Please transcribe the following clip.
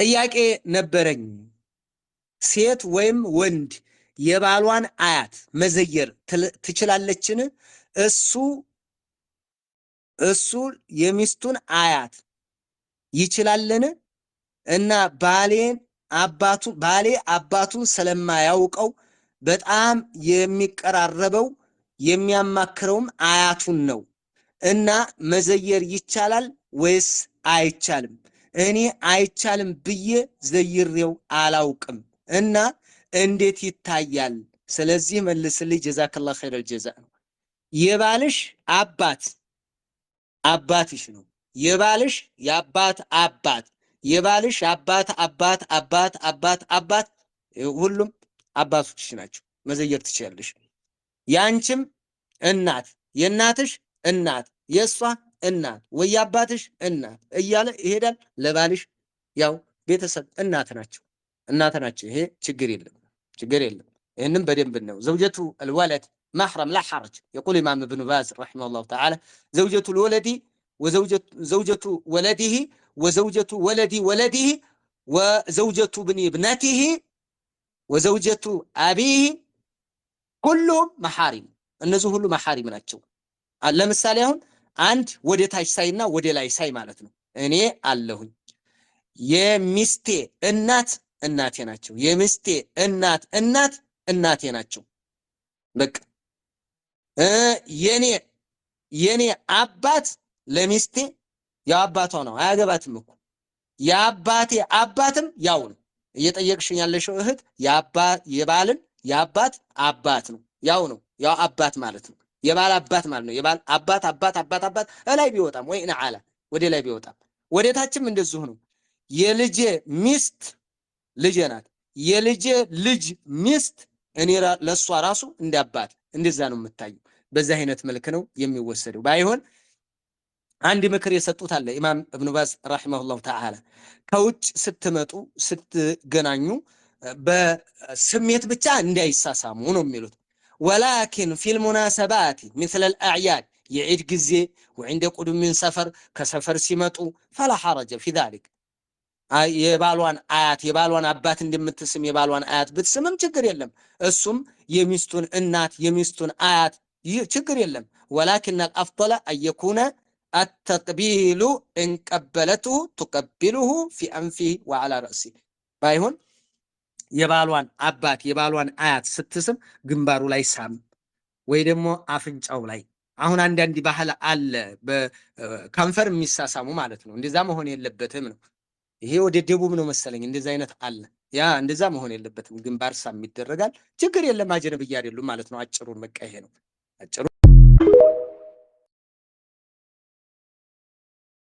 ጥያቄ ነበረኝ ሴት ወይም ወንድ የባሏን አያት መዘየር ትችላለችን? እሱ የሚስቱን አያት ይችላልን? እና ባሌ አባቱን ስለማያውቀው በጣም የሚቀራረበው የሚያማክረውም አያቱን ነው እና መዘየር ይቻላል ወይስ አይቻልም? እኔ አይቻልም ብዬ ዘይሬው አላውቅም እና እንዴት ይታያል? ስለዚህ መልስልኝ። ጀዛከላሁ ኸይረል ጀዛ ነው። የባልሽ አባትሽ ነው። የባልሽ የአባት አባት የባልሽ አባት ሁሉም አባቶችሽ ናቸው። መዘየር ትችላለሽ። ያንቺም እናት፣ የእናትሽ እናት፣ የሷ እናት ወይ አባትሽ እናት እያለ ይሄዳል። ለባልሽ ያው ቤተሰብ እናት ናቸው። ይሄ ችግር የለም። ይህንም በደንብ ነው። ዘውጀቱ الولد محرم لا حرج. يقول إمام ابن باز رحمه الله تعالى زوجة الولد وزوجة ولده وزوجة ولد ولده وزوجة ابن ابنته وزوجة أبيه كلهم محارم. እነዚህ ሁሉ መሐሪም ናቸው። ለምሳሌ አሁን አንድ ወደ ታች ሳይና ወደ ላይ ሳይ ማለት ነው። እኔ አለሁኝ የሚስቴ እናት እናቴ ናቸው። የሚስቴ እናት እናቴ ናቸው። በቃ የኔ አባት ለሚስቴ ያው አባቷ ነው፣ አያገባትም እኮ የአባቴ አባትም ያው ነው። እየጠየቅሽኝ ያለሽው እህት የባልን የአባት አባት ነው፣ ያው ነው። ያው አባት ማለት ነው። የባል አባት ማለት ነው። የባል አባት ላይ ቢወጣም ወይ ነዓላ ወደ ላይ ቢወጣም ወደ ታችም እንደዚሁ ነው። የልጄ ሚስት ልጄ ናት። የልጄ ልጅ ሚስት እኔ ለሷ ራሱ እንደ አባት እንደዛ ነው የምታየው። በዛ አይነት መልክ ነው የሚወሰደው። ባይሆን አንድ ምክር የሰጡት አለ ኢማም ኢብኑ ባዝ ረሂመሁላሁ ተዓላ ከውጭ ስትመጡ ስትገናኙ በስሜት ብቻ እንዳይሳሳሙ ነው የሚሉት። ولكن في المناسبات مثل الأعياد يعيد ጊዜ وعند قدوم من سفر كسفر ሲመጡ فلا حرج في ذلك የባሏን አያት የባሏን አባት እንደምትስም የባሏን አያት ብትስምም ችግር የለም። እሱም የሚስቱን እናት የሚስቱን አያት ችግር የለም። ولكن الأفضل أن يكون التقبيل إن قبلته تقبله في أنفه وعلى رأسه ባይሆን የባሏን አባት የባሏን አያት ስትስም ግንባሩ ላይ ሳም ወይ ደግሞ አፍንጫው ላይ። አሁን አንዳንድ ባህል አለ በከንፈር የሚሳሳሙ ማለት ነው። እንደዛ መሆን የለበትም ነው። ይሄ ወደ ደቡብ ነው መሰለኝ እንደዛ አይነት አለ። ያ እንደዛ መሆን የለበትም። ግንባር ሳም ይደረጋል። ችግር የለም። አጀነብይ አይደሉም ማለት ነው። አጭሩን በቃ ይሄ ነው አጭሩ